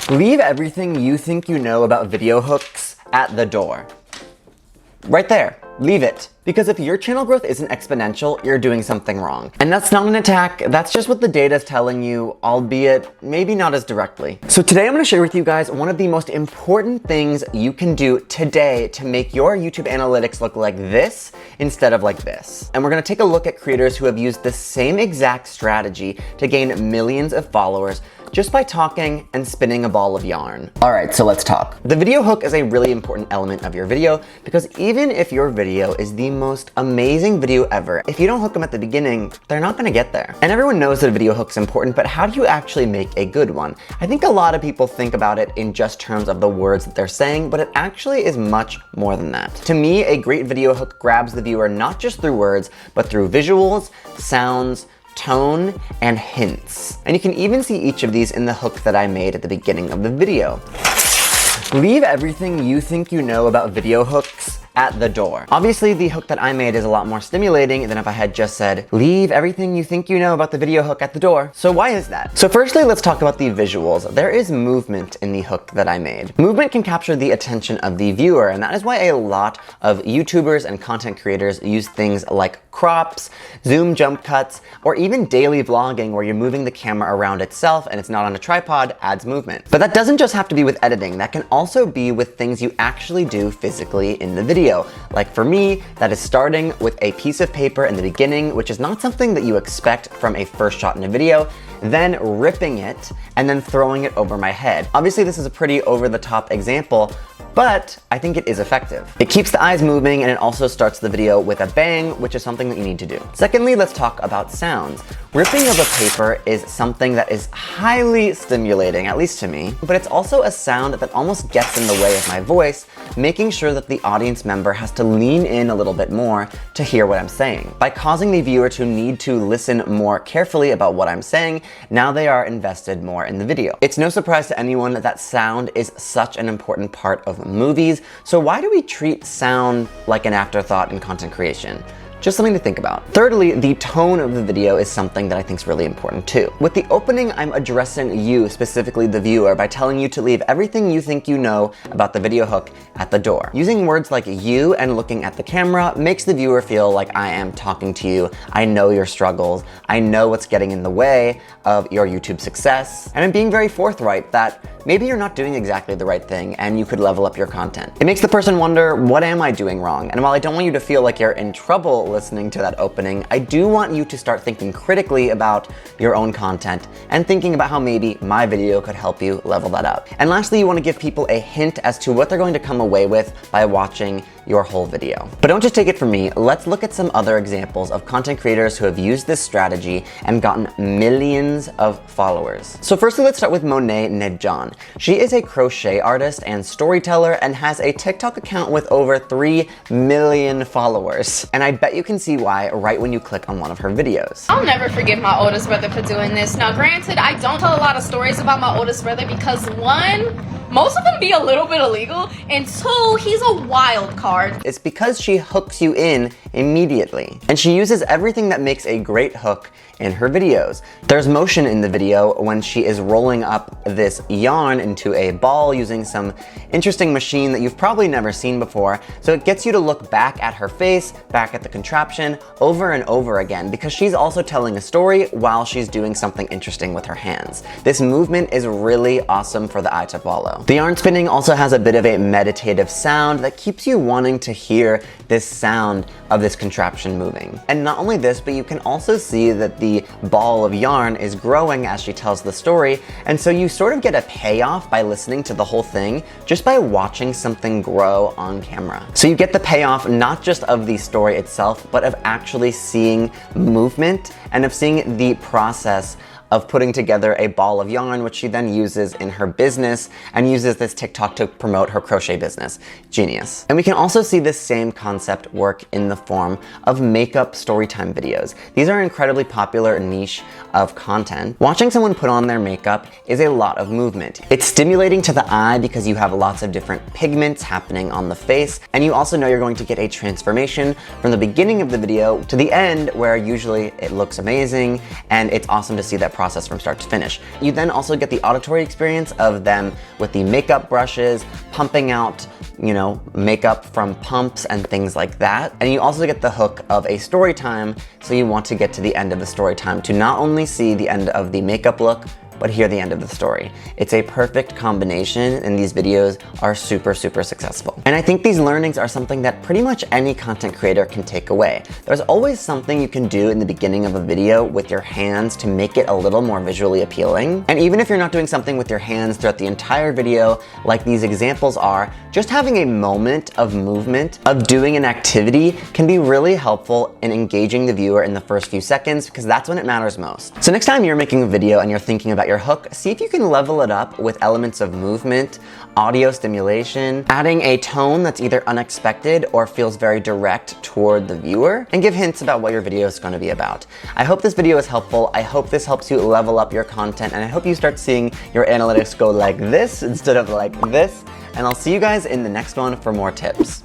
Leave everything you think you know about video hooks at the door. Right there. Leave it. Because if your channel growth isn't exponential, you're doing something wrong. And that's not an attack, that's just what the data is telling you, albeit maybe not as directly. So today I'm gonna share with you guys one of the most important things you can do today to make your YouTube analytics look like this instead of like this. And we're gonna take a look at creators who have used the same exact strategy to gain millions of followers just by talking and spinning a ball of yarn. All right, so let's talk. The video hook is a really important element of your video because even if your video is the most amazing video ever, if you don't hook them at the beginning, they're not gonna get there. And everyone knows that a video hook's important, but how do you actually make a good one? I think a lot of people think about it in just terms of the words that they're saying, but it actually is much more than that. To me, a great video hook grabs the viewer not just through words, but through visuals, sounds, tone, and hints. And you can even see each of these in the hook that I made at the beginning of the video. Leave everything you think you know about video hooks at the door. Obviously, the hook that I made is a lot more stimulating than if I had just said, leave everything you think you know about the video hook at the door. So why is that? So firstly, let's talk about the visuals. There is movement in the hook that I made. Movement can capture the attention of the viewer, and that is why a lot of YouTubers and content creators use things like crops, zoom jump cuts, or even daily vlogging where you're moving the camera around itself and it's not on a tripod adds movement. But that doesn't just have to be with editing. That can also be with things you actually do physically in the video. Like for me, that is starting with a piece of paper in the beginning, which is not something that you expect from a first shot in a video, then ripping it and then throwing it over my head. Obviously, this is a pretty over-the-top example, but I think it is effective. It keeps the eyes moving and it also starts the video with a bang, which is something that you need to do. Secondly, let's talk about sounds. Ripping of a paper is something that is highly stimulating, at least to me, but it's also a sound that almost gets in the way of my voice, making sure that the audience member has to lean in a little bit more to hear what I'm saying. By causing the viewer to need to listen more carefully about what I'm saying, now they are invested more in the video. It's no surprise to anyone that sound is such an important part of movies, so why do we treat sound like an afterthought in content creation? Just something to think about. Thirdly, the tone of the video is something that I think is really important too. With the opening, I'm addressing you, specifically the viewer, by telling you to leave everything you think you know about the video hook at the door. Using words like you and looking at the camera makes the viewer feel like I am talking to you, I know your struggles, I know what's getting in the way of your YouTube success, and I'm being very forthright that maybe you're not doing exactly the right thing and you could level up your content. It makes the person wonder, what am I doing wrong? And while I don't want you to feel like you're in trouble listening to that opening, I do want you to start thinking critically about your own content and thinking about how maybe my video could help you level that up. And lastly, you want to give people a hint as to what they're going to come away with by watching your whole video. But don't just take it from me, let's look at some other examples of content creators who have used this strategy and gotten millions of followers. So firstly, let's start with Monet Nejon. She is a crochet artist and storyteller and has a TikTok account with over 3 million followers. And I bet you can see why right when you click on one of her videos. I'll never forgive my oldest brother for doing this. Now granted, I don't tell a lot of stories about my oldest brother because one, most of them be a little bit illegal, and two, he's a wild card. It's because she hooks you in immediately. And she uses everything that makes a great hook in her videos. There's motion in the video when she is rolling up this yarn into a ball using some interesting machine that you've probably never seen before. So it gets you to look back at her face, back at the contraption, over and over again, because she's also telling a story while she's doing something interesting with her hands. This movement is really awesome for the eye to follow. The yarn spinning also has a bit of a meditative sound that keeps you wanting to hear this sound of this contraption moving. And not only this, but you can also see that the ball of yarn is growing as she tells the story, and so you sort of get a payoff by listening to the whole thing just by watching something grow on camera. So you get the payoff not just of the story itself, but of actually seeing movement and of seeing the process of putting together a ball of yarn, which she then uses in her business and uses this TikTok to promote her crochet business. Genius. And we can also see this same concept work in the form of makeup storytime videos. These are an incredibly popular niche of content. Watching someone put on their makeup is a lot of movement. It's stimulating to the eye because you have lots of different pigments happening on the face, and you also know you're going to get a transformation from the beginning of the video to the end, where usually it looks amazing and it's awesome to see that process from start to finish. You then also get the auditory experience of them with the makeup brushes, pumping out, you know, makeup from pumps and things like that. And you also get the hook of a story time, so you want to get to the end of the story time to not only see the end of the makeup look, but hear the end of the story. It's a perfect combination, and these videos are super, super successful. And I think these learnings are something that pretty much any content creator can take away. There's always something you can do in the beginning of a video with your hands to make it a little more visually appealing. And even if you're not doing something with your hands throughout the entire video, like these examples are, just having a moment of movement, of doing an activity, can be really helpful in engaging the viewer in the first few seconds, because that's when it matters most. So next time you're making a video and you're thinking about your hook, see if you can level it up with elements of movement, audio stimulation, adding a tone that's either unexpected or feels very direct toward the viewer, and give hints about what your video is going to be about. I hope this video is helpful. I hope this helps you level up your content, and I hope you start seeing your analytics go like this instead of like this. And I'll see you guys in the next one for more tips.